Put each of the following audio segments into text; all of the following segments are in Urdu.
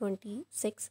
26।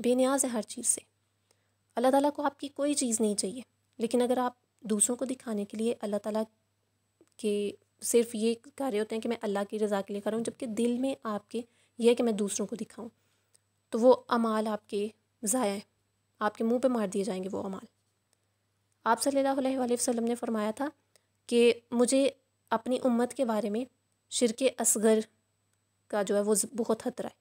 بے نیاز ہے ہر چیز سے۔ اللہ تعالیٰ کو آپ کی کوئی چیز نہیں چاہیے، لیکن اگر آپ دوسروں کو دکھانے کے لیے اللہ تعالیٰ کے صرف یہ کر رہے ہوتے ہیں کہ میں اللہ کی رضا کے لیے کر رہا ہوں، جبکہ دل میں آپ کے یہ ہے کہ میں دوسروں کو دکھاؤں، تو وہ اعمال آپ کے ضائع ہیں، آپ کے منہ پہ مار دیے جائیں گے وہ اعمال۔ آپ صلی اللہ علیہ وآلہ وسلم نے فرمایا تھا کہ مجھے اپنی امت کے بارے میں شرک اصغر کا جو ہے وہ بہت خطرہ ہے۔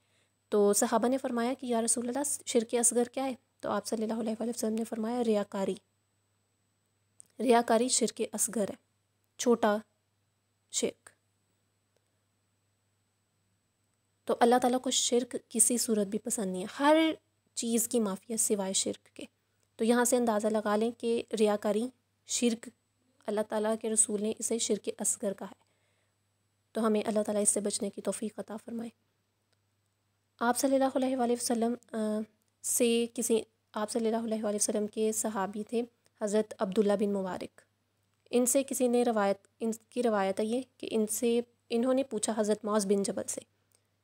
تو صحابہ نے فرمایا کہ یا رسول اللہ شرک اصغر کیا ہے؟ تو آپ صلی اللہ علیہ وآلہ وسلم نے فرمایا ریاکاری، ریاکاری شرک اصغر ہے، چھوٹا شرک۔ تو اللہ تعالیٰ کو شرک کسی صورت بھی پسند نہیں ہے، ہر چیز کی معافیت سوائے شرک کے۔ تو یہاں سے اندازہ لگا لیں کہ ریاکاری شرک، اللہ تعالیٰ کے رسول نے اسے شرک اصغر کہا ہے، تو ہمیں اللہ تعالیٰ اس سے بچنے کی توفیق عطا فرمائے۔ آپ صلی اللہ علیہ وآلہ وسلم آپ صلی اللہ علیہ وآلہ وسلم کے صحابی تھے حضرت عبداللہ بن مبارک۔ ان سے کسی نے ان کی روایت ہے یہ کہ انہوں نے پوچھا حضرت معاذ بن جبل سے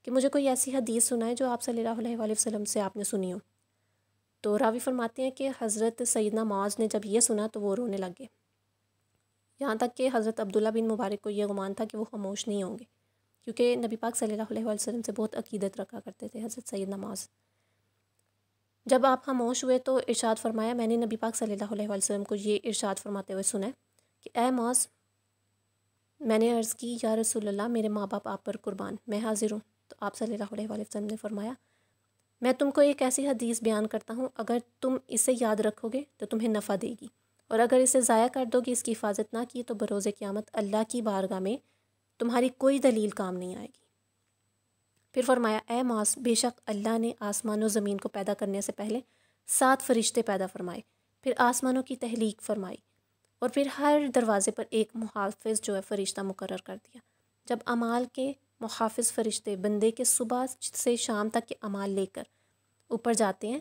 کہ مجھے کوئی ایسی حدیث سنائے جو آپ صلی اللہ علیہ وآلہ وسلم سے آپ نے سنی ہو۔ تو راوی فرماتے ہیں کہ حضرت سیدنا معاذ نے جب یہ سنا تو وہ رونے لگ گئے، یہاں تک کہ حضرت عبداللہ بن مبارک کو یہ گمان تھا کہ وہ خاموش نہیں ہوں گے، کیونکہ نبی پاک صلی اللہ علیہ وآلہ وسلم سے بہت عقیدت رکھا کرتے تھے حضرت سیدنا معاذ۔ جب آپ خاموش ہوئے تو ارشاد فرمایا، میں نے نبی پاک صلی اللہ علیہ وآلہ وسلم کو یہ ارشاد فرماتے ہوئے سنا کہ اے معاذ، میں نے عرض کی یا رسول اللہ میرے ماں باپ آپ پر قربان، میں حاضر ہوں۔ تو آپ صلی اللہ علیہ وآلہ وسلم نے فرمایا، میں تم کو ایک ایسی حدیث بیان کرتا ہوں، اگر تم اسے یاد رکھو گے تو تمہیں نفع دے گی، اور اگر اسے ضائع کر دو گی، اس کی حفاظت نہ کی، تو بروز قیامت اللہ کی بارگاہ میں تمہاری کوئی دلیل کام نہیں آئے گی۔ پھر فرمایا، اے معاذ، بے شک اللہ نے آسمان و زمین کو پیدا کرنے سے پہلے 7 فرشتے پیدا فرمائے، پھر آسمانوں کی تخلیق فرمائی، اور پھر ہر دروازے پر ایک محافظ جو ہے فرشتہ مقرر کر دیا۔ جب اعمال کے محافظ فرشتے بندے کے صبح سے شام تک کے اعمال لے کر اوپر جاتے ہیں،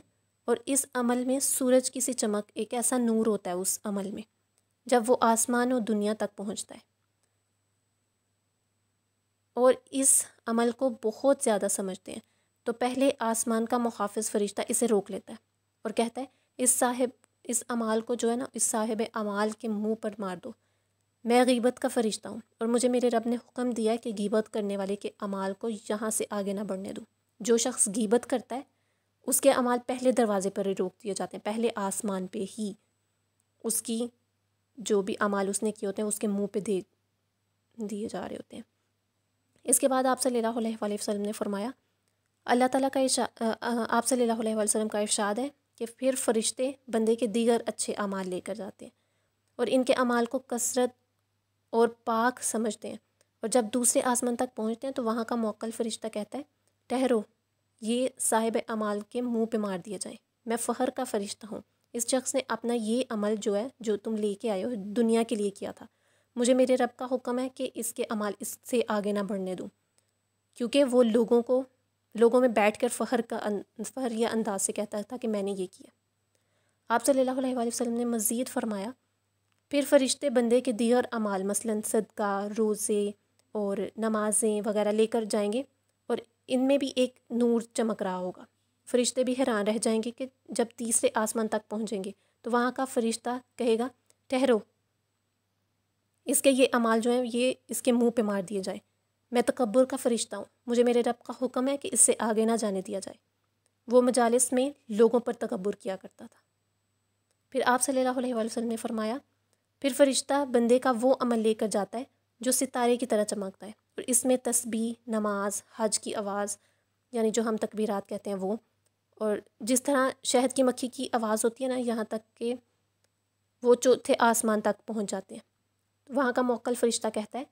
اور اس عمل میں سورج کی سی چمک ایک ایسا نور ہوتا ہے اس عمل میں، جب وہ آسمان و دنیا تک پہنچتا ہے، اور اس عمل کو بہت زیادہ سمجھتے ہیں، تو پہلے آسمان کا محافظ فرشتہ اسے روک لیتا ہے اور کہتا ہے اس عمال کو جو ہے نا، اس صاحب اعمال کے منہ پر مار دو، میں غیبت کا فرشتہ ہوں، اور مجھے میرے رب نے حکم دیا ہے کہ غیبت کرنے والے کے اعمال کو یہاں سے آگے نہ بڑھنے دوں۔ جو شخص غیبت کرتا ہے اس کے اعمال پہلے دروازے پر ہی روک دیے جاتے ہیں، پہلے آسمان پہ ہی اس کی جو بھی اعمال اس نے کیے ہوتے ہیں اس کے منہ پہ دیے جا رہے ہوتے ہیں۔ اس کے بعد آپ صلی اللہ علیہ وآلہ وسلم نے فرمایا، اللہ تعالیٰ کا آپ صلی اللہ علیہ وآلہ وسلم کا ارشاد ہے کہ پھر فرشتے بندے کے دیگر اچھے اعمال لے کر جاتے ہیں، اور ان کے اعمال کو کثرت اور پاک سمجھتے ہیں، اور جب دوسرے آسمان تک پہنچتے ہیں تو وہاں کا موکل فرشتہ کہتا ہے، ٹھہرو، یہ صاحب اعمال کے منہ پہ مار دیا جائے، میں فخر کا فرشتہ ہوں، اس شخص نے اپنا یہ عمل جو ہے جو تم لے کے آئے ہو دنیا کے لیے کیا تھا، مجھے میرے رب کا حکم ہے کہ اس کے اعمال اس سے آگے نہ بڑھنے دوں، کیونکہ وہ لوگوں میں بیٹھ کر فخر یا انداز سے کہتا تھا کہ میں نے یہ کیا۔ آپ صلی اللہ علیہ وآلہ وسلم نے مزید فرمایا، پھر فرشتے بندے کے دیگر اعمال مثلاً صدقہ، روزے اور نمازیں وغیرہ لے کر جائیں گے، اور ان میں بھی ایک نور چمک رہا ہوگا۔ فرشتے بھی حیران رہ جائیں گے کہ جب تیسرے آسمان تک پہنچیں گے تو وہاں کا فرشتہ کہے گا، ٹھہرو، اس کے یہ اعمال جو ہیں یہ اس کے منہ پہ مار دیے جائیں، میں تکبر کا فرشتہ ہوں، مجھے میرے رب کا حکم ہے کہ اس سے آگے نہ جانے دیا جائے۔ وہ مجالس میں لوگوں پر تکبر کیا کرتا تھا۔ پھر آپ صلی اللہ علیہ وآلہ وسلم نے فرمایا، پھر فرشتہ بندے کا وہ عمل لے کر جاتا ہے جو ستارے کی طرح چمکتا ہے، اور اس میں تسبیح، نماز، حج کی آواز، یعنی جو ہم تکبیرات کہتے ہیں وہ، اور جس طرح شہد کی مکھی کی آواز ہوتی ہے نا، یہاں تک کہ وہ چوتھے آسمان تک پہنچ جاتے ہیں۔ وہاں کا موکل فرشتہ کہتا ہے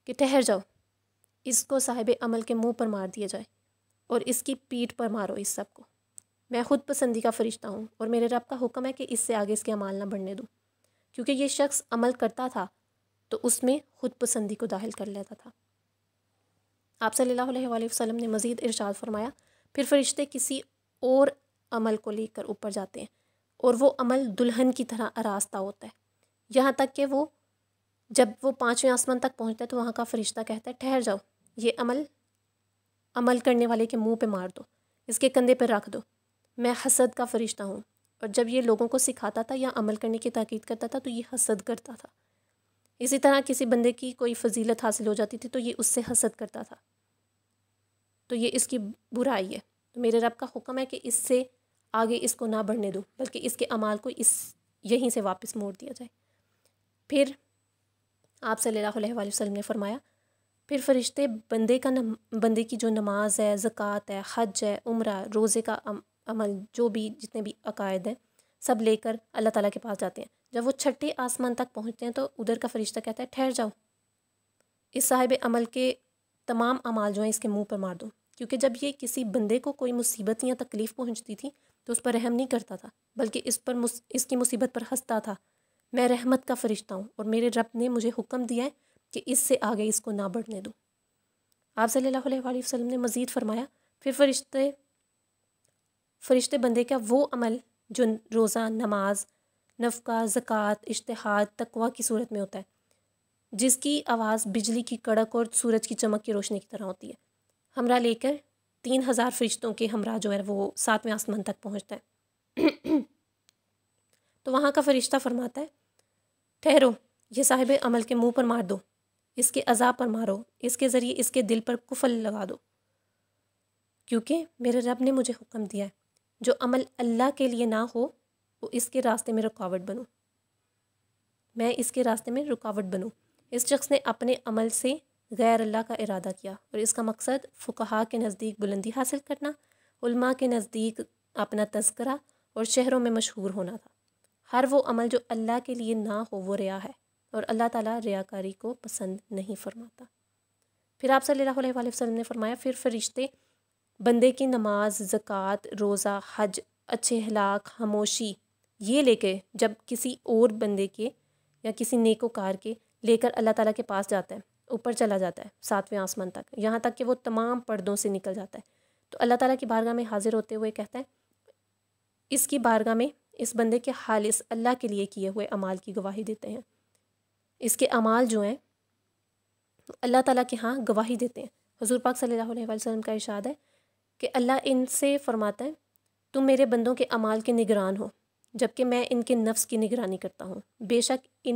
کہ ٹھہر جاؤ، اس کو صاحب عمل کے منہ پر مار دیا جائے، اور اس کی پیٹھ پر مارو اس سب کو، میں خود پسندی کا فرشتہ ہوں، اور میرے رب کا حکم ہے کہ اس سے آگے اس کے اعمال نہ بڑھنے دوں، کیونکہ یہ شخص عمل کرتا تھا تو اس میں خود پسندی کو داخل کر لیتا تھا۔ آپ صلی اللہ علیہ وآلہ وسلم نے مزید ارشاد فرمایا، پھر فرشتے کسی اور عمل کو لے کر اوپر جاتے ہیں، اور وہ عمل دلہن کی طرح آراستہ ہوتا ہے، یہاں تک کہ جب وہ 5ویں آسمان تک پہنچتا ہے تو وہاں کا فرشتہ کہتا ہے، ٹھہر جاؤ، یہ عمل کرنے والے کے منہ پہ مار دو، اس کے کندھے پہ رکھ دو، میں حسد کا فرشتہ ہوں، اور جب یہ لوگوں کو سکھاتا تھا یا عمل کرنے کی تاکید کرتا تھا تو یہ حسد کرتا تھا۔ اسی طرح کسی بندے کی کوئی فضیلت حاصل ہو جاتی تھی تو یہ اس سے حسد کرتا تھا، تو یہ اس کی برائی ہے۔ تو میرے رب کا حکم ہے کہ اس سے آگے اس کو نہ بڑھنے دو، بلکہ اس کے اعمال کو یہیں سے واپس موڑ دیا جائے۔ پھر آپ صلی اللہ علیہ وآلہ وسلم نے فرمایا، پھر فرشتے بندے کی جو نماز ہے، زکوٰۃ ہے، حج ہے، عمرہ، روزے کا عمل، جو بھی جتنے بھی عقائد ہیں سب لے کر اللہ تعالیٰ کے پاس جاتے ہیں۔ جب وہ چھٹے آسمان تک پہنچتے ہیں تو ادھر کا فرشتہ کہتا ہے ٹھہر جاؤ، اس صاحب عمل کے تمام اعمال جو ہیں اس کے منہ پر مار دو، کیونکہ جب یہ کسی بندے کو کوئی مصیبت یا تکلیف پہنچتی تھی تو اس پر رحم نہیں کرتا تھا، بلکہ اس کی مصیبت پر ہنستا تھا۔ میں رحمت کا فرشتہ ہوں اور میرے رب نے مجھے حکم دیا ہے کہ اس سے آگے اس کو نہ بڑھنے دو۔ آپ صلی اللہ علیہ وآلہ وسلم نے مزید فرمایا، پھر فرشتے بندے کا وہ عمل جو روزہ، نماز، نفقہ، زکوٰۃ، اجتہاد، تقویٰ کی صورت میں ہوتا ہے، جس کی آواز بجلی کی کڑک اور سورج کی چمک کی روشنی کی طرح ہوتی ہے، ہمراہ لے کر 3000 فرشتوں کے ہمراہ جو ہے وہ 7ویں آسمان تک پہنچتا ہے۔ تو وہاں کا فرشتہ فرماتا ہے ٹھہرو، یہ صاحب عمل کے منہ پر مار دو، اس کے عذاب پر مارو، اس کے ذریعے اس کے دل پر کفل لگا دو، کیونکہ میرے رب نے مجھے حکم دیا ہے جو عمل اللہ کے لیے نہ ہو وہ اس کے راستے میں رکاوٹ بنوں، میں اس کے راستے میں رکاوٹ بنوں۔ اس شخص نے اپنے عمل سے غیر اللہ کا ارادہ کیا اور اس کا مقصد فقہاء کے نزدیک بلندی حاصل کرنا، علماء کے نزدیک اپنا تذکرہ اور شہروں میں مشہور ہونا تھا۔ ہر وہ عمل جو اللہ کے لیے نہ ہو وہ ریا ہے، اور اللہ تعالیٰ ریاکاری کو پسند نہیں فرماتا۔ پھر آپ صلی اللہ علیہ وآلہ وسلم نے فرمایا، پھر فرشتے بندے کی نماز، زکوٰۃ، روزہ، حج، اچھے اخلاق، خاموشی یہ لے کے جب کسی اور بندے کے یا کسی نیکوکار کے لے کر اللہ تعالیٰ کے پاس جاتا ہے، اوپر چلا جاتا ہے 7ویں آسمان تک، یہاں تک کہ وہ تمام پردوں سے نکل جاتا ہے، تو اللہ تعالیٰ کی بارگاہ میں حاضر ہوتے ہوئے کہتا ہے، اس کی بارگاہ میں اس بندے کے خالص اللہ کے لیے کیے ہوئے اعمال کی گواہی دیتے ہیں۔ اس کے اعمال جو ہیں اللہ تعالیٰ کے ہاں گواہی دیتے ہیں۔ حضور پاک صلی اللہ علیہ وسلم کا ارشاد ہے کہ اللہ ان سے فرماتا ہے، تم میرے بندوں کے اعمال کے نگران ہو، جبکہ میں ان کے نفس کی نگرانی کرتا ہوں۔ بے شک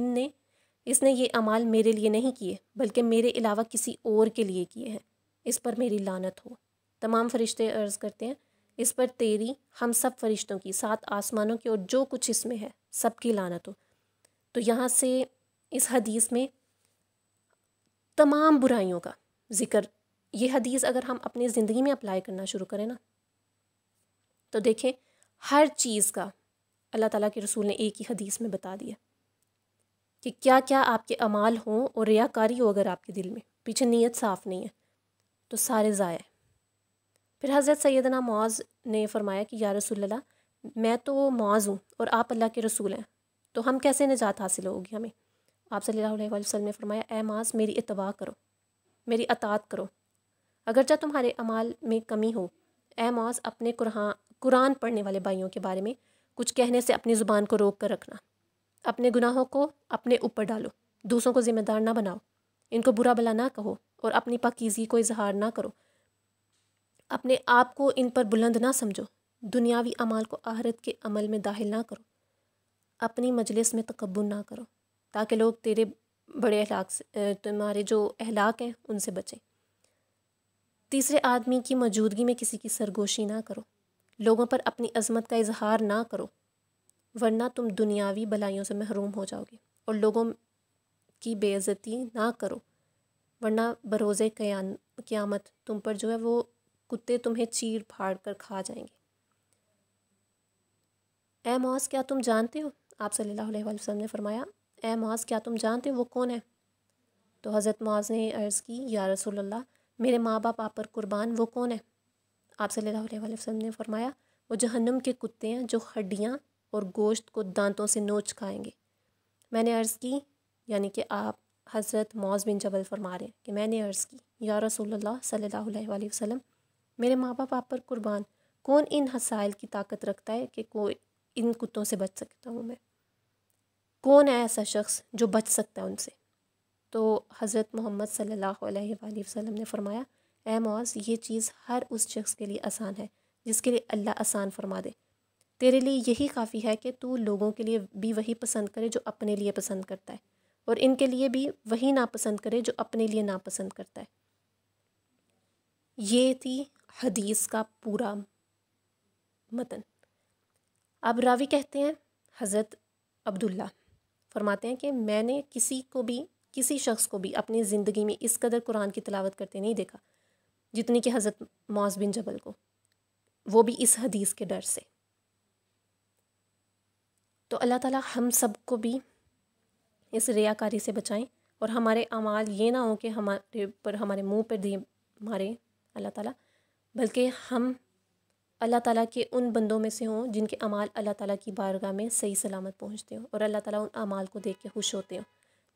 اس نے یہ اعمال میرے لیے نہیں کیے بلکہ میرے علاوہ کسی اور کے لیے کیے ہیں، اس پر میری لعنت ہو۔ تمام فرشتے عرض کرتے ہیں، اس پر تیری، ہم سب فرشتوں کی، 7 آسمانوں کی اور جو کچھ اس میں ہے سب کی لعنت ہو۔ تو یہاں سے اس حدیث میں تمام برائیوں کا ذکر، یہ حدیث اگر ہم اپنی زندگی میں اپلائی کرنا شروع کریں نا تو دیکھیں ہر چیز کا اللہ تعالیٰ کے رسول نے ایک ہی حدیث میں بتا دیا کہ کیا کیا آپ کے اعمال ہوں اور ریاکاری ہو اگر آپ کے دل میں، پیچھے نیت صاف نہیں ہے تو سارے ضائع۔ پھر حضرت سیدنا معاذ نے فرمایا کہ یا رسول اللہ، میں تو معاذ ہوں اور آپ اللہ کے رسول ہیں، تو ہم کیسے نجات حاصل ہوگی ہمیں؟ آپ صلی اللہ علیہ وسلم نے فرمایا، اے معاذ میری اتباع کرو، میری اطاعت کرو، اگرچہ تمہارے اعمال میں کمی ہو۔ اے معاذ اپنے قرآن پڑھنے والے بھائیوں کے بارے میں کچھ کہنے سے اپنی زبان کو روک کر رکھنا، اپنے گناہوں کو اپنے اوپر ڈالو، دوسروں کو ذمہ دار نہ بناؤ، ان کو برا بھلا نہ کہو اور اپنی پاکیزگی کو اظہار نہ کرو، اپنے آپ کو ان پر بلند نہ سمجھو، دنیاوی اعمال کو آخرت کے عمل میں داخل نہ کرو، اپنی مجلس میں تکبر نہ کرو تاکہ لوگ تیرے بڑے اخلاق سے، تمہارے جو اخلاق ہیں ان سے بچیں۔ تیسرے آدمی کی موجودگی میں کسی کی سرگوشی نہ کرو، لوگوں پر اپنی عظمت کا اظہار نہ کرو، ورنہ تم دنیاوی بلائیوں سے محروم ہو جاؤ گے، اور لوگوں کی بے عزتی نہ کرو، ورنہ بروز قیامت تم پر جو ہے وہ کتے تمہیں چیر پھاڑ کر کھا جائیں گے۔ اے معاذ کیا تم جانتے ہو؟ آپ صلی اللہ علیہ وسلم نے فرمایا، اے معاذ کیا تم جانتے ہو وہ کون ہے؟ تو حضرت معاذ نے عرض کی، یا رسول اللہ میرے ماں باپ آپ پر قربان، وہ کون ہے؟ آپ صلی اللہ علیہ وسلم نے فرمایا، وہ جہنم کے کتے ہیں جو ہڈیاں اور گوشت کو دانتوں سے نوچ کھائیں گے۔ میں نے عرض کی، یعنی کہ آپ حضرت معاذ بن جبل فرما رہے ہیں کہ میں نے عرض کی، یا رسول اللہ صلی اللہ علیہ وسلم میرے ماں باپ آپ پر قربان، کون ان حسائل کی طاقت رکھتا ہے کہ کوئی ان کتوں سے بچ سکتا ہوں میں؟ کون ہے ایسا شخص جو بچ سکتا ہے ان سے؟ تو حضرت محمد صلی اللہ علیہ وسلم نے فرمایا، اے معاذ یہ چیز ہر اس شخص کے لیے آسان ہے جس کے لیے اللہ آسان فرما دے۔ تیرے لیے یہی کافی ہے کہ تو لوگوں کے لیے بھی وہی پسند کرے جو اپنے لیے پسند کرتا ہے، اور ان کے لیے بھی وہی ناپسند کرے جو اپنے لیے ناپسند کرتا ہے۔ یہ تھی حدیث کا پورا متن۔ اب راوی کہتے ہیں حضرت عبداللہ فرماتے ہیں کہ میں نے کسی شخص کو بھی اپنی زندگی میں اس قدر قرآن کی تلاوت کرتے نہیں دیکھا جتنی کہ حضرت معاذ بن جبل کو، وہ بھی اس حدیث کے ڈر سے۔ تو اللہ تعالیٰ ہم سب کو بھی اس ریاکاری سے بچائیں، اور ہمارے اعمال یہ نہ ہوں کہ ہمارے منہ پر دیے مارے اللہ تعالیٰ، بلکہ ہم اللہ تعالیٰ کے ان بندوں میں سے ہوں جن کے اعمال اللہ تعالیٰ کی بارگاہ میں صحیح سلامت پہنچتے ہوں، اور اللہ تعالیٰ ان اعمال کو دیکھ کے خوش ہوتے ہوں،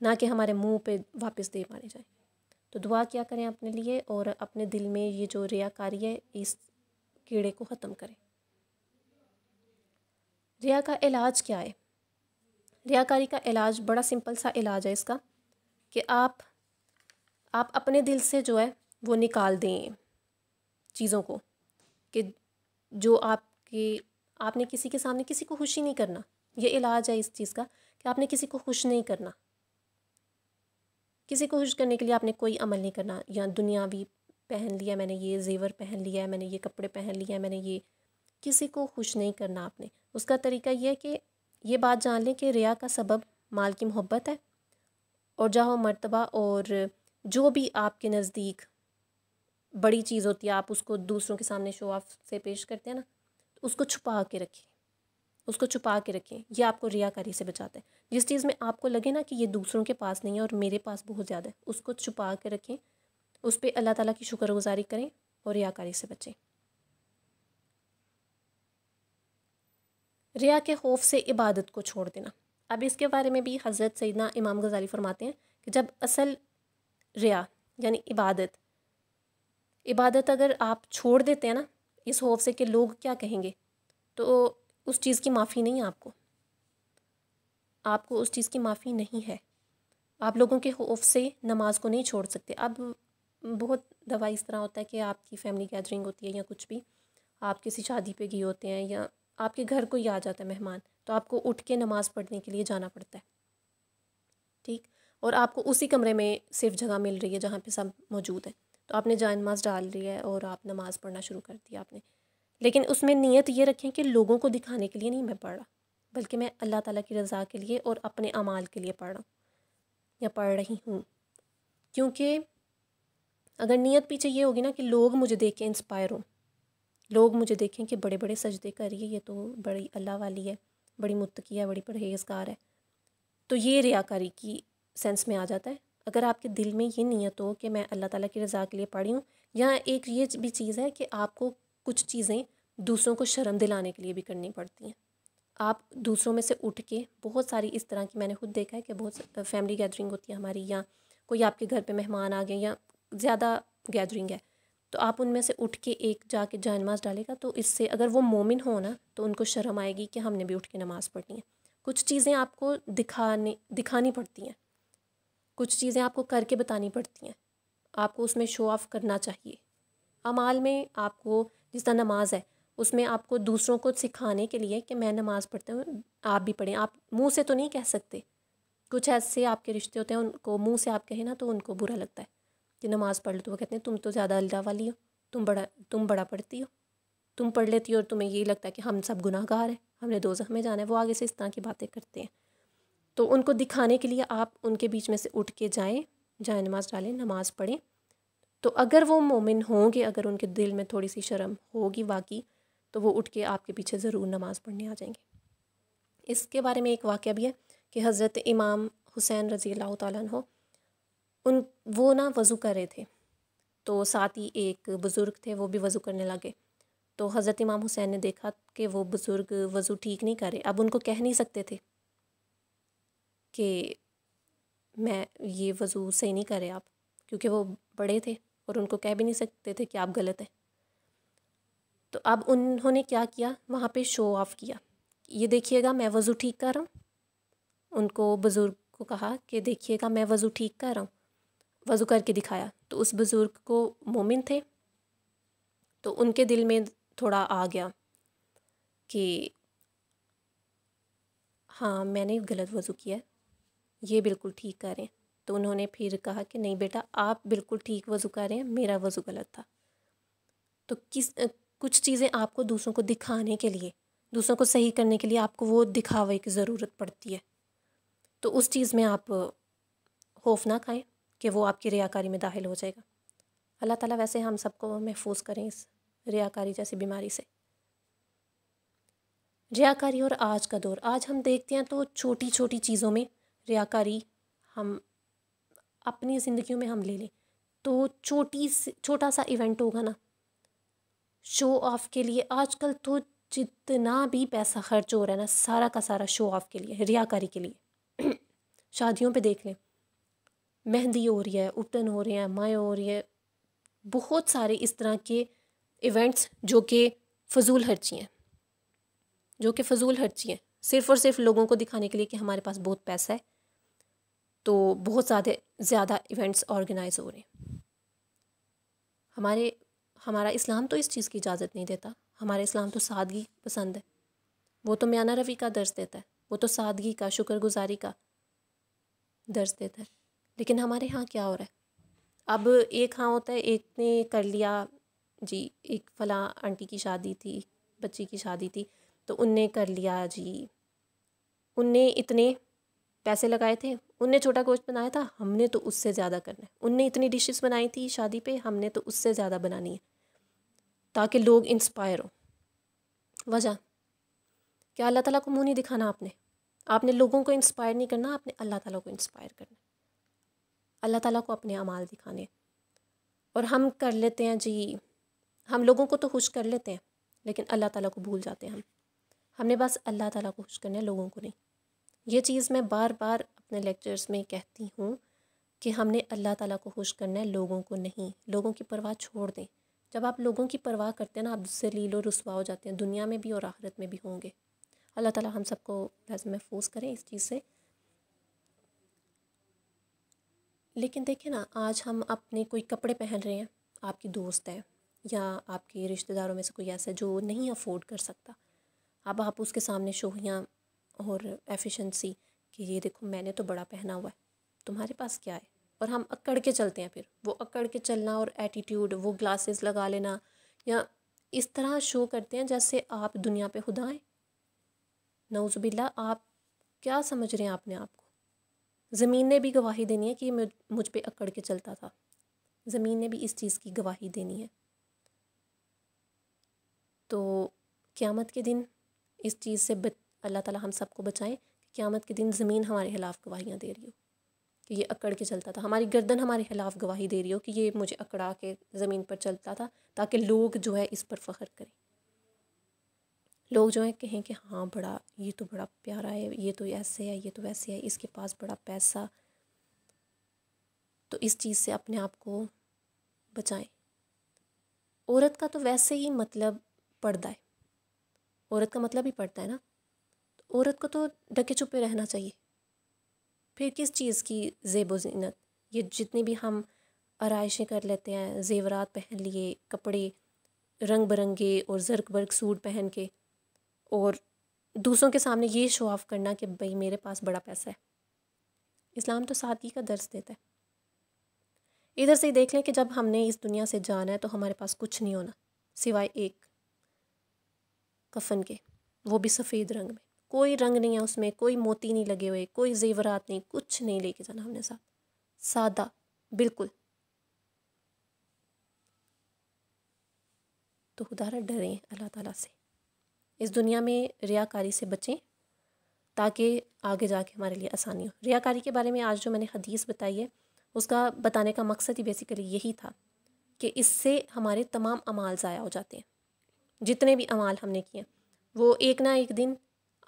نہ کہ ہمارے منہ پہ واپس دے مارے جائیں۔ تو دعا کیا کریں اپنے لیے، اور اپنے دل میں یہ جو ریاکاری ہے اس کیڑے کو ختم کریں۔ ریا کا علاج کیا ہے؟ ریاکاری کا علاج بڑا سمپل سا علاج ہے اس کا، کہ آپ اپنے دل سے جو ہے وہ نکال دیں چیزوں کو، کہ جو آپ نے کسی کے سامنے کسی کو خوشی نہیں کرنا۔ یہ علاج ہے اس چیز کا کہ آپ نے کسی کو خوش نہیں کرنا، کسی کو خوش کرنے کے لیے آپ نے کوئی عمل نہیں کرنا، یا دنیاوی پہن لیا میں نے، یہ زیور پہن لیا ہے میں نے، یہ کپڑے پہن لیا ہے میں نے، یہ کسی کو خوش نہیں کرنا آپ نے۔ اس کا طریقہ یہ ہے کہ یہ بات جان لیں کہ ریا کا سبب مال کی محبت ہے، اور جاہ و مرتبہ، اور جو بھی آپ کے نزدیک بڑی چیز ہوتی ہے آپ اس کو دوسروں کے سامنے شو آف سے پیش کرتے ہیں نا، اس کو چھپا کے رکھیں، اس کو چھپا کے رکھیں۔ یہ آپ کو ریاکاری سے بچاتا ہے۔ جس چیز میں آپ کو لگے نا کہ یہ دوسروں کے پاس نہیں ہے اور میرے پاس بہت زیادہ ہے، اس کو چھپا کے رکھیں، اس پہ اللہ تعالیٰ کی شکر گزاری کریں، اور ریاکاری سے بچیں۔ ریا کے خوف سے عبادت کو چھوڑ دینا۔ اب اس کے بارے میں بھی حضرت سیدنا امام غزالی فرماتے ہیں کہ جب اصل ریا یعنی عبادت اگر آپ چھوڑ دیتے ہیں نا اس خوف سے کہ لوگ کیا کہیں گے، تو اس چیز کی معافی نہیں ہے آپ کو اس چیز کی معافی نہیں ہے۔ آپ لوگوں کے خوف سے نماز کو نہیں چھوڑ سکتے۔ اب بہت دفعہ اس طرح ہوتا ہے کہ آپ کی فیملی گیدرنگ ہوتی ہے یا کچھ بھی، آپ کسی شادی پہ گئے ہوتے ہیں یا آپ کے گھر کوئی آ جاتا ہے مہمان، تو آپ کو اٹھ کے نماز پڑھنے کے لیے جانا پڑتا ہے، ٹھیک، اور آپ کو اسی کمرے میں صرف جگہ مل رہی ہے جہاں پہ سب موجود ہیں، تو آپ نے جائے نماز ڈال دی ہے اور آپ نماز پڑھنا شروع کر دیا آپ نے، لیکن اس میں نیت یہ رکھیں کہ لوگوں کو دکھانے کے لیے نہیں میں پڑھ رہا، بلکہ میں اللہ تعالیٰ کی رضا کے لیے اور اپنے اعمال کے لیے پڑھ رہا ہوں یا پڑھ رہی ہوں۔ کیونکہ اگر نیت پیچھے یہ ہوگی نا کہ لوگ مجھے دیکھ کے انسپائر ہوں، لوگ مجھے دیکھیں کہ بڑے بڑے سجدے کر رہی ہے، یہ تو بڑی اللہ والی ہے، بڑی متقی ہے، بڑی پرہیزگار ہے، تو یہ ریاکاری کی سینس میں آ جاتا ہے۔ اگر آپ کے دل میں یہ نیت ہو کہ میں اللہ تعالیٰ کی رضا کے لیے پڑھی ہوں، یا ایک یہ بھی چیز ہے کہ آپ کو کچھ چیزیں دوسروں کو شرم دلانے کے لیے بھی کرنی پڑتی ہیں۔ آپ دوسروں میں سے اٹھ کے، بہت ساری اس طرح کی میں نے خود دیکھا ہے کہ بہت فیملی گیدرنگ ہوتی ہے ہماری، یا کوئی آپ کے گھر پہ مہمان آ گئے یا زیادہ گیدرنگ ہے، تو آپ ان میں سے اٹھ کے ایک جا کے جائے نماز ڈالے گا، تو اس سے اگر وہ مومن ہو نا تو ان کو شرم آئے گی کہ ہم نے بھی اٹھ کے نماز پڑھنی ہے۔ کچھ چیزیں آپ کو دکھانی پڑتی ہیں، کچھ چیزیں آپ کو کر کے بتانی پڑتی ہیں، آپ کو اس میں شو آف کرنا چاہیے۔ اعمال میں آپ کو جس طرح نماز ہے، اس میں آپ کو دوسروں کو سکھانے کے لیے کہ میں نماز پڑھتا ہوں، آپ بھی پڑھیں۔ آپ منہ سے تو نہیں کہہ سکتے، کچھ ایسے آپ کے رشتے ہوتے ہیں ان کو منہ سے آپ کہیں نا تو ان کو برا لگتا ہے کہ نماز پڑھ لو، تو وہ کہتے ہیں تم تو زیادہ اللہ والی ہو، تم بڑا پڑھتی ہو، تم پڑھ لیتی ہو اور تمہیں یہی لگتا ہے کہ ہم سب گناہ گار ہیں، ہم نے دوزخ میں جانا ہے۔ وہ آگے سے اس طرح کی باتیں کرتے ہیں، تو ان کو دکھانے کے لیے آپ ان کے بیچ میں سے اٹھ کے جائیں نماز ڈالیں، نماز پڑھیں۔ تو اگر وہ مومن ہوں گے، اگر ان کے دل میں تھوڑی سی شرم ہوگی واقعی، تو وہ اٹھ کے آپ کے پیچھے ضرور نماز پڑھنے آ جائیں گے۔ اس کے بارے میں ایک واقعہ بھی ہے کہ حضرت امام حسین رضی اللہ تعالیٰ عنہ وہ نا وضو کر رہے تھے، تو ساتھ ہی ایک بزرگ تھے، وہ بھی وضو کرنے لگے، تو حضرت امام حسین نے دیکھا کہ وہ بزرگ وضو ٹھیک نہیں کر رہے۔ اب ان کو کہہ نہیں سکتے تھے کہ میں یہ وضو صحیح نہیں کر رہے آپ، کیونکہ وہ بڑے تھے اور ان کو کہہ بھی نہیں سکتے تھے کہ آپ غلط ہیں۔ تو اب انہوں نے کیا کیا، وہاں پہ شو آف کیا، یہ دیکھیے گا میں وضو ٹھیک کر رہا ہوں۔ ان کو بزرگ کو کہا کہ دیکھیے گا میں وضو ٹھیک کر رہا ہوں، وضو کر کے دکھایا، تو اس بزرگ کو مومن تھے، تو ان کے دل میں تھوڑا آ گیا کہ ہاں میں نے غلط وضو کیا ہے، یہ بالکل ٹھیک کر رہے ہیں، تو انہوں نے پھر کہا کہ نہیں بیٹا آپ بالکل ٹھیک وضو کر رہے ہیں، میرا وضو غلط تھا۔ تو کچھ چیزیں آپ کو دوسروں کو دکھانے کے لیے، دوسروں کو صحیح کرنے کے لیے آپ کو وہ دکھاوے کی ضرورت پڑتی ہے، تو اس چیز میں آپ خوف نہ کھائیں کہ وہ آپ کی ریاکاری میں داخل ہو جائے گا۔ اللہ تعالیٰ ویسے ہم سب کو محفوظ کریں اس ریاکاری جیسی بیماری سے۔ ریاکاری اور آج کا دور، آج ہم دیکھتے ہیں تو چھوٹی چھوٹی چیزوں میں ریاکاری ہم اپنی زندگیوں میں ہم لے لیں تو چھوٹا سا ایونٹ ہوگا نا، شو آف کے لیے آج کل تو جتنا بھی پیسہ خرچ ہو رہا ہے نا، سارا کا سارا شو آف کے لیے، ریاکاری کے لیے۔ شادیوں پہ دیکھ لیں، مہندی ہو رہی ہے، اٹن ہو رہے ہیں، مائیں ہو رہی ہے، بہت سارے اس طرح کے ایونٹس جو کہ فضول خرچی ہیں، صرف اور صرف لوگوں کو دکھانے کے لیے کہ ہمارے پاس بہت پیسہ ہے، تو بہت زیادہ ایونٹس آرگنائز ہو رہے ہیں۔ ہمارا اسلام تو اس چیز کی اجازت نہیں دیتا، ہمارا اسلام تو سادگی پسند ہے، وہ تو میانہ روی کا درس دیتا ہے، وہ تو سادگی کا، شکر گزاری کا درس دیتا ہے۔ لیکن ہمارے ہاں کیا ہو رہا ہے؟ اب ایک ہاں ہوتا ہے، ایک نے کر لیا جی، ایک فلاں آنٹی کی شادی تھی، بچی کی شادی تھی، تو ان نے کر لیا جی، ان نے اتنے پیسے لگائے تھے، ان نے چھوٹا گوشت بنایا تھا، ہم نے تو اس سے زیادہ کرنا ہے، ان نے اتنی ڈشز بنائی تھی شادی پہ، ہم نے تو اس سے زیادہ بنانی ہے، تاکہ لوگ انسپائر ہوں۔ وجہ کیا؟ اللہ تعالیٰ کو منہ نہیں دکھانا، آپ نے لوگوں کو انسپائر نہیں کرنا، آپ نے اللہ تعالیٰ کو انسپائر کرنا، اللہ تعالیٰ کو اپنے اعمال دکھانے۔ اور ہم کر لیتے ہیں جی، ہم لوگوں کو تو خوش کر لیتے ہیں، لیکن اللہ تعالیٰ کو بھول جاتے ہیں ہم نے بس اللہ تعالیٰ کو خوش کرنا ہے، لوگوں کو نہیں۔ یہ چیز میں بار بار اپنے لیکچرز میں کہتی ہوں کہ ہم نے اللہ تعالیٰ کو خوش کرنا ہے، لوگوں کو نہیں۔ لوگوں کی پرواہ چھوڑ دیں۔ جب آپ لوگوں کی پرواہ کرتے ہیں نا، آپ ذلیل و رسوا ہو جاتے ہیں، دنیا میں بھی اور آخرت میں بھی ہوں گے۔ اللہ تعالیٰ ہم سب کو لازم محفوظ کریں اس چیز سے۔ لیکن دیکھیں نا، آج ہم اپنے کوئی کپڑے پہن رہے ہیں، آپ کی دوست ہے یا آپ کے رشتہ داروں میں سے کوئی ایسا ہے جو نہیں افورڈ کر سکتا، اب آپ اس کے سامنے شوخیاں اور ایفیشنسی کہ یہ دیکھو میں نے تو بڑا پہنا ہوا ہے، تمہارے پاس کیا ہے؟ اور ہم اکڑ کے چلتے ہیں، پھر وہ اکڑ کے چلنا اور ایٹیٹیوڈ، وہ گلاسز لگا لینا، یا اس طرح شو کرتے ہیں جیسے آپ دنیا پہ خدا ہیں۔ نعوذ باللہ، آپ کیا سمجھ رہے ہیں اپنے آپ کو؟ زمین نے بھی گواہی دینی ہے کہ یہ مجھ پہ اکڑ کے چلتا تھا، زمین نے بھی اس چیز کی گواہی دینی ہے۔ تو قیامت کے دن اس چیز سے اللہ تعالیٰ ہم سب کو بچائیں کہ قیامت کے دن زمین ہمارے خلاف گواہیاں دے رہی ہو کہ یہ اکڑ کے چلتا تھا، ہماری گردن ہمارے خلاف گواہی دے رہی ہو کہ یہ مجھے اکڑا کے زمین پر چلتا تھا، تاکہ لوگ جو ہے اس پر فخر کریں، لوگ جو ہے کہیں کہ ہاں بڑا، یہ تو بڑا پیارا ہے، یہ تو ایسے ہے، یہ تو ویسے ہے، اس کے پاس بڑا پیسہ۔ تو اس چیز سے اپنے آپ کو بچائیں۔ عورت کا تو ویسے ہی مطلب پردہ ہے، عورت کا مطلب ہی پردہ ہے نا، تو عورت کو تو ڈھکے چھپے رہنا چاہیے، پھر کس چیز کی زیب و زینت؟ یہ جتنی بھی ہم آرائشیں کر لیتے ہیں، زیورات پہن لیے، کپڑے رنگ برنگے اور زرق برق سوٹ پہن کے، اور دوسروں کے سامنے یہ شو آف کرنا کہ بھئی میرے پاس بڑا پیسہ ہے۔ اسلام تو سادگی کا درس دیتا ہے۔ ادھر سے ہی دیکھ لیں کہ جب ہم نے اس دنیا سے جانا ہے تو ہمارے پاس کچھ نہیں ہونا سوائے ایک کفن کے، وہ بھی سفید رنگ میں، کوئی رنگ نہیں ہے اس میں، کوئی موتی نہیں لگے ہوئے، کوئی زیورات نہیں، کچھ نہیں لے کے جانا ہم نے ساتھ، سادہ بالکل۔ تو خدا را ڈریں اللہ تعالیٰ سے، اس دنیا میں ریاکاری سے بچیں تاکہ آگے جا کے ہمارے لیے آسانی ہو۔ ریاکاری کے بارے میں آج جو میں نے حدیث بتائی ہے، اس کا بتانے کا مقصد ہی بیسیکلی یہی تھا کہ اس سے ہمارے تمام اعمال ضائع ہو جاتے ہیں، جتنے بھی اعمال ہم نے کیے ہیں وہ ایک نہ ایک دن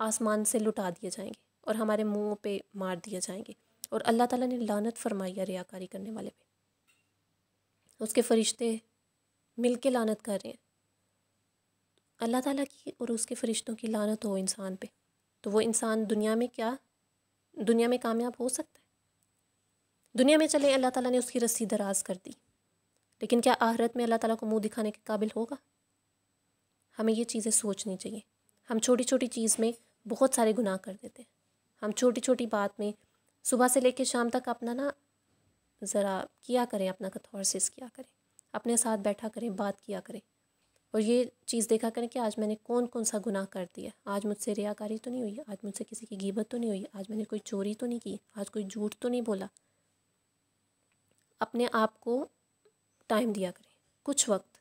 آسمان سے لٹا دیے جائیں گے اور ہمارے منہ پہ مار دیے جائیں گے، اور اللہ تعالیٰ نے لعنت فرمائی ہے ریاکاری کرنے والے پہ، اس کے فرشتے مل کے لعنت کر رہے ہیں۔ اللہ تعالیٰ کی اور اس کے فرشتوں کی لعنت ہو انسان پہ، تو وہ انسان دنیا میں کامیاب ہو سکتا ہے؟ دنیا میں چلے اللہ تعالیٰ نے اس کی رسی دراز کر دی، لیکن کیا آخرت میں اللہ تعالیٰ کو منہ دکھانے کے قابل ہوگا؟ ہمیں یہ چیزیں سوچنی چاہیے۔ ہم چھوٹی چھوٹی چیز میں بہت سارے گناہ کر دیتے ہیں۔ ہم چھوٹی چھوٹی بات میں صبح سے لے کے شام تک اپنا ذرا کیا کریں، اپنا کتھارسس کیا کریں، اپنے ساتھ بیٹھا کریں، بات کیا کریں، اور یہ چیز دیکھا کریں کہ آج میں نے کون کون سا گناہ کر دیا۔ آج مجھ سے ریاکاری تو نہیں ہوئی، آج مجھ سے کسی کی غیبت تو نہیں ہوئی، آج میں نے کوئی چوری تو نہیں کی، آج کوئی جھوٹ تو نہیں بولا۔ اپنے آپ کو ٹائم دیا کریں، کچھ وقت،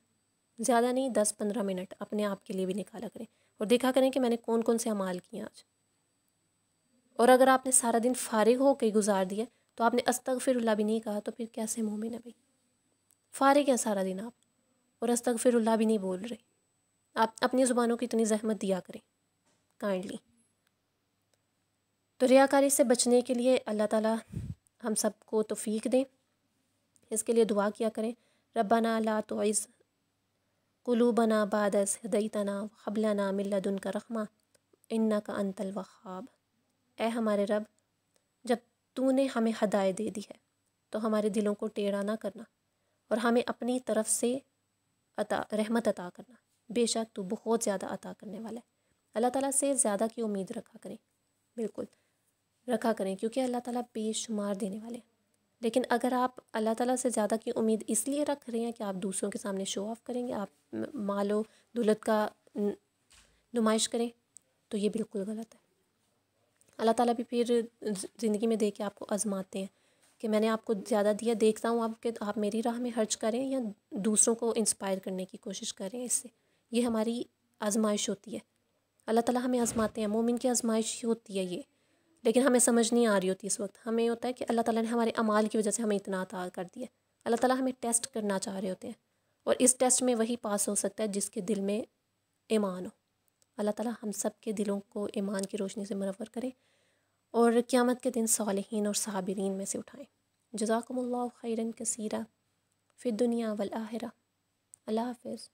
زیادہ نہیں، 10-15 منٹ اپنے آپ کے لیے بھی نکالا کریں، اور دیکھا کریں کہ میں نے کون کون سے اعمال کیے آج۔ اور اگر آپ نے سارا دن فارغ ہو کے گزار دیا تو آپ نے استغفر اللہ بھی نہیں کہا، تو پھر کیسے مومن ہے بھائی؟ فارغ ہیں سارا دن آپ اور استغفر اللہ بھی نہیں بول رہے۔ آپ اپنی زبانوں کی اتنی زحمت دیا کریں کائنڈلی۔ تو ریاکاری سے بچنے کے لیے اللہ تعالیٰ ہم سب کو توفیق دیں، اس کے لیے دعا کیا کریں۔ ربنا لا تعز قلوبنا بعد اذ ہدیتنا وہب لنا من لدنک رحمہ انک انت الوہاب۔ اے ہمارے رب، جب تو نے ہمیں ہدایت دے دی ہے تو ہمارے دلوں کو ٹیڑھا نہ کرنا اور ہمیں اپنی طرف سے رحمت عطا کرنا، بے شک تو بہت زیادہ عطا کرنے والا ہے۔ اللہ تعالیٰ سے زیادہ کی امید رکھا کریں، بالکل رکھا کریں، کیونکہ اللہ تعالیٰ بے شمار دینے والے ہیں۔ لیکن اگر آپ اللہ تعالیٰ سے زیادہ کی امید اس لیے رکھ رہے ہیں کہ آپ دوسروں کے سامنے شو آف کریں گے، آپ مال و دولت کا نمائش کریں، تو یہ بالکل غلط ہے۔ اللہ تعالیٰ بھی پھر زندگی میں دے کے آپ کو آزماتے ہیں کہ میں نے آپ کو زیادہ دیا، دیکھتا ہوں آپ کہ آپ میری راہ میں خرچ کریں یا دوسروں کو انسپائر کرنے کی کوشش کریں اس سے۔ یہ ہماری آزمائش ہوتی ہے، اللہ تعالیٰ ہمیں آزماتے ہیں، مومن کی آزمائش ہوتی ہے یہ، لیکن ہمیں سمجھ نہیں آ رہی ہوتی اس وقت۔ ہمیں ہوتا ہے کہ اللہ تعالیٰ نے ہمارے اعمال کی وجہ سے ہمیں اتنا عطا کر دیا۔ اللہ تعالیٰ ہمیں ٹیسٹ کرنا چاہ رہے ہوتے ہیں، اور اس ٹیسٹ میں وہی پاس ہو سکتا ہے جس کے دل میں ایمان ہو۔ اللہ تعالیٰ ہم سب کے دلوں کو ایمان کی روشنی سے منور کرے اور قیامت کے دن صالحین اور صابرین میں سے اٹھائیں۔ جزاکم اللہ خیرا کثیرا فی الدنیا والآخرہ۔ اللہ حافظ۔